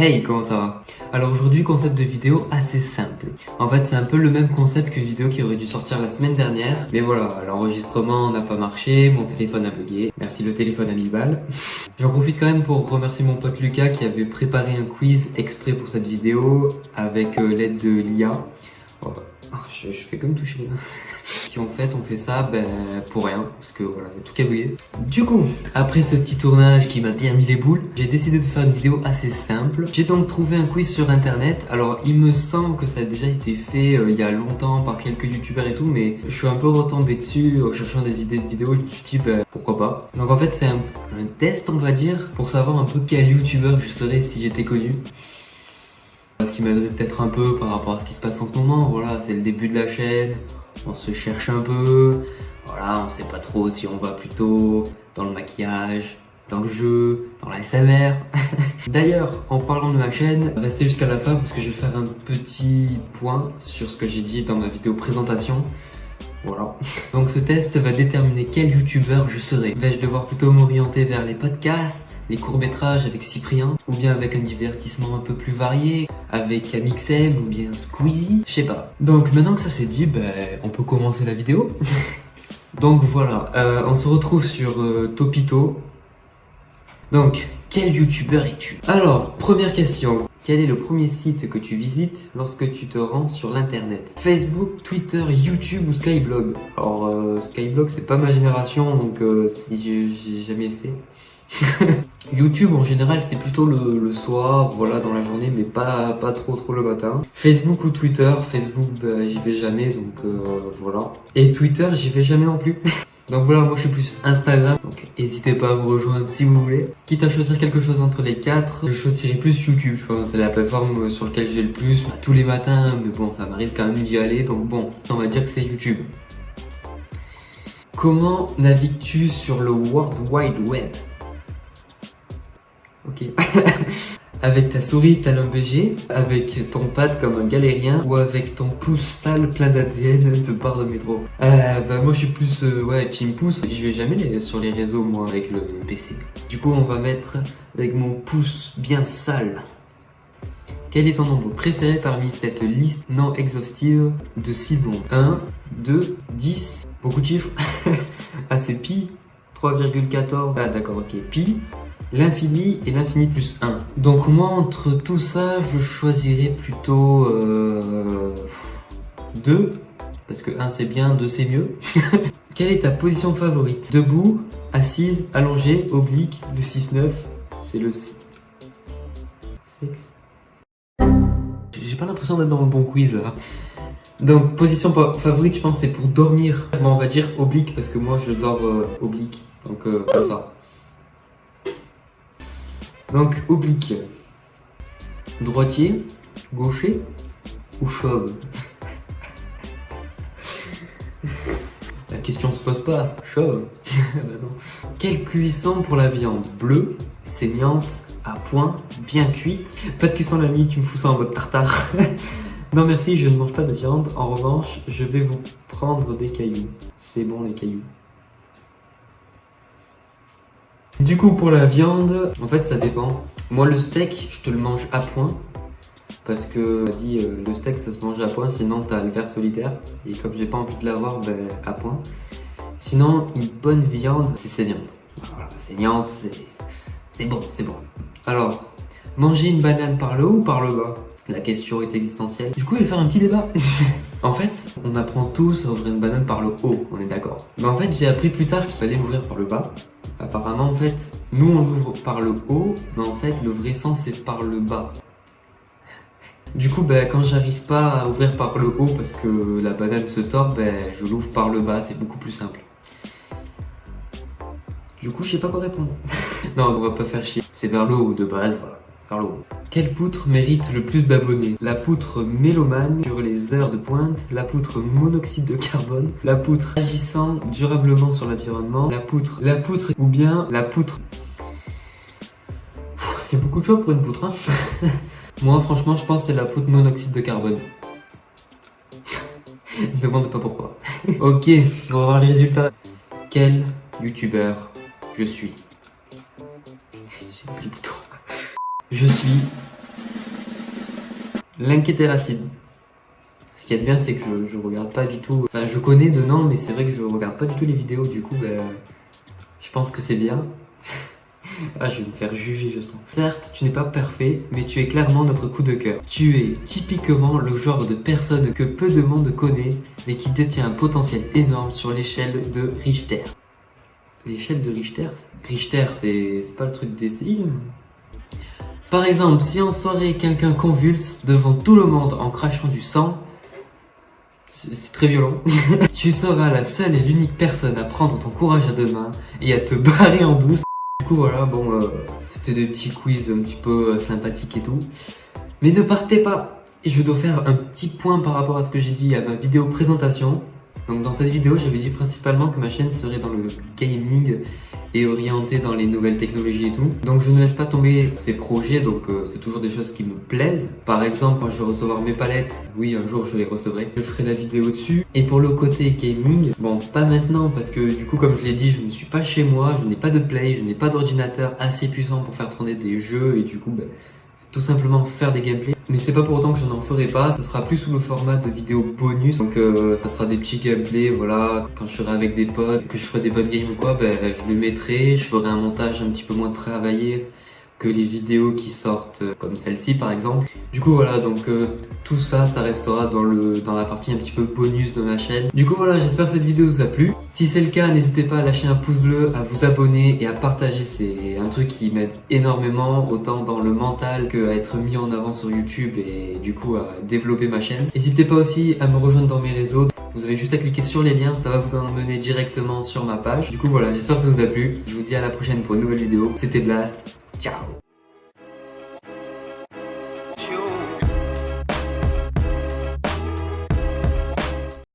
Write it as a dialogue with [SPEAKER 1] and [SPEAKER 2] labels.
[SPEAKER 1] Hey, comment ça va? Alors aujourd'hui, concept de vidéo assez simple. En fait, c'est un peu le même concept qu'une vidéo qui aurait dû sortir la semaine dernière. Mais voilà, l'enregistrement n'a pas marché, mon téléphone a bugué. Merci le téléphone à 1000 balles. J'en profite quand même pour remercier mon pote Lucas qui avait préparé un quiz exprès pour cette vidéo avec l'aide de l'IA. Oh, je fais comme toucher les mains. Qui en fait on fait ça pour rien, parce que voilà, il y a tout qui a bugué. Du coup, après ce petit tournage qui m'a bien mis les boules, j'ai décidé de faire une vidéo assez simple. J'ai donc trouvé un quiz sur internet. Alors il me semble que ça a déjà été fait il y a longtemps par quelques youtubeurs et tout, mais je suis un peu retombé dessus en cherchant des idées de vidéos. Je me suis dit pourquoi pas. Donc en fait c'est un test, on va dire, pour savoir un peu quel youtubeur je serais si j'étais connu. Ce qui m'aiderait peut-être un peu par rapport à ce qui se passe en ce moment. Voilà, c'est le début de la chaîne, on se cherche un peu, voilà, on sait pas trop si on va plutôt dans le maquillage, dans le jeu, dans la SMR. D'ailleurs, en parlant de ma chaîne, restez jusqu'à la fin parce que je vais faire un petit point sur ce que j'ai dit dans ma vidéo présentation. Voilà. Donc ce test va déterminer quel youtubeur je serai. Vais-je devoir plutôt m'orienter vers les podcasts, les courts-métrages avec Cyprien, ou bien avec un divertissement un peu plus varié, avec Amixem ou bien Squeezie, je sais pas. Donc maintenant que ça c'est dit, on peut commencer la vidéo. Donc voilà, on se retrouve sur Topito. Donc, quel youtubeur es-tu? Alors, première question. Quel est le premier site que tu visites lorsque tu te rends sur l'internet? Facebook, Twitter, YouTube ou Skyblog? Alors, Skyblog c'est pas ma génération, donc si j'ai jamais fait. YouTube en général c'est plutôt le soir, voilà, dans la journée, mais pas trop le matin. Facebook ou Twitter? Facebook j'y vais jamais, donc voilà. Et Twitter j'y vais jamais non plus. Donc voilà, moi je suis plus Instagram, donc n'hésitez pas à me rejoindre si vous voulez. Quitte à choisir quelque chose entre les quatre, je choisirais plus YouTube, je pense. C'est la plateforme sur laquelle je vais le plus, pas tous les matins, mais bon, ça m'arrive quand même d'y aller, donc bon, on va dire que c'est YouTube. Comment navigues-tu sur le World Wide Web? Ok. Avec ta souris talon BG, avec ton pad comme un galérien, ou avec ton pouce sale plein d'ADN de barre de métro? Moi je suis plus team pouce. Je vais jamais sur les réseaux moi avec le PC. Du coup on va mettre avec mon pouce bien sale. Quel est ton nombre préféré parmi cette liste non exhaustive de 6 nombres? 1, 2, 10, beaucoup de chiffres. Ah c'est pi, 3,14, ah d'accord ok, pi, l'infini et l'infini plus 1. Donc moi entre tout ça je choisirais plutôt 2, parce que 1 c'est bien, 2 c'est mieux. Quelle est ta position favorite? Debout, assise, allongée, oblique, le 6-9, c'est le 6. J'ai pas l'impression d'être dans le bon quiz là. Donc position favorite je pense c'est pour dormir. Bon, on va dire oblique parce que moi je dors oblique, donc comme ça. Donc oblique. Droitier, gaucher ou chauve? La question se pose pas, chauve. Bah non. Quelle cuisson pour la viande? Bleue, saignante, à point, bien cuite. Pas de cuisson la nuit, tu me fous ça en mode tartare. Non merci, je ne mange pas de viande. En revanche, je vais vous prendre des cailloux. C'est bon les cailloux. Du coup pour la viande, en fait ça dépend. Moi le steak, je te le mange à point. Parce que on m'a dit le steak ça se mange à point, sinon t'as le ver solitaire. Et comme j'ai pas envie de l'avoir, à point. Sinon une bonne viande, c'est saignante. Voilà, saignante, c'est bon, c'est bon. Alors, manger une banane par le haut ou par le bas? La question est existentielle. Du coup je vais faire un petit débat. En fait, on apprend tous à ouvrir une banane par le haut, on est d'accord. Mais en fait j'ai appris plus tard qu'il fallait l'ouvrir par le bas. Apparemment en fait, nous on l'ouvre par le haut, mais en fait le vrai sens c'est par le bas. Du coup quand j'arrive pas à ouvrir par le haut parce que la banane se tord, je l'ouvre par le bas, c'est beaucoup plus simple. Du coup je sais pas quoi répondre. Non on va pas faire chier, c'est vers le haut de base, voilà. Quelle poutre mérite le plus d'abonnés? La poutre mélomane sur les heures de pointe, la poutre monoxyde de carbone, la poutre agissant durablement sur l'environnement, la poutre ou bien la poutre... Il y a beaucoup de choix pour une poutre, hein. Moi franchement je pense que c'est la poutre monoxyde de carbone. Ne me demande pas pourquoi. Ok, on va voir les résultats. Quel youtubeur je suis? J'ai pris le bouton. Je suis L'Inquiétéracide. Ce qui est bien, c'est que je regarde pas du tout. Enfin, je connais de nom, mais c'est vrai que je regarde pas du tout les vidéos. Du coup, je pense que c'est bien. Ah, je vais me faire juger, je sens. Certes, tu n'es pas parfait, mais tu es clairement notre coup de cœur. Tu es typiquement le genre de personne que peu de monde connaît, mais qui détient un potentiel énorme sur l'échelle de Richter. L'échelle de Richter? Richter, c'est pas le truc des séismes? Par exemple, si en soirée quelqu'un convulse devant tout le monde en crachant du sang, c'est très violent. Tu seras la seule et l'unique personne à prendre ton courage à deux mains et à te barrer en douce. Du coup voilà, bon, c'était des petits quiz un petit peu sympathiques et tout. Mais ne partez pas. Je dois faire un petit point par rapport à ce que j'ai dit à ma vidéo présentation. Donc dans cette vidéo, j'avais dit principalement que ma chaîne serait dans le gaming et orientée dans les nouvelles technologies et tout. Donc je ne laisse pas tomber ces projets, donc c'est toujours des choses qui me plaisent. Par exemple, quand je vais recevoir mes palettes, oui, un jour je les recevrai, je ferai la vidéo dessus. Et pour le côté gaming, bon, pas maintenant parce que du coup, comme je l'ai dit, je ne suis pas chez moi, je n'ai pas de play, je n'ai pas d'ordinateur assez puissant pour faire tourner des jeux et du coup, tout simplement faire des gameplays. Mais c'est pas pour autant que je n'en ferai pas, ça sera plus sous le format de vidéos bonus. Donc ça sera des petits gameplays, voilà, quand je serai avec des potes, que je ferai des bonnes games ou quoi, je le mettrai, je ferai un montage un petit peu moins travaillé que les vidéos qui sortent comme celle-ci par exemple. Du coup voilà, donc tout ça, ça restera dans la partie un petit peu bonus de ma chaîne. Du coup voilà, j'espère que cette vidéo vous a plu. Si c'est le cas, n'hésitez pas à lâcher un pouce bleu, à vous abonner et à partager. C'est un truc qui m'aide énormément, autant dans le mental qu'à être mis en avant sur YouTube et du coup à développer ma chaîne. N'hésitez pas aussi à me rejoindre dans mes réseaux. Vous avez juste à cliquer sur les liens, ça va vous emmener directement sur ma page. Du coup voilà, j'espère que ça vous a plu. Je vous dis à la prochaine pour une nouvelle vidéo. C'était Blast. Ciao.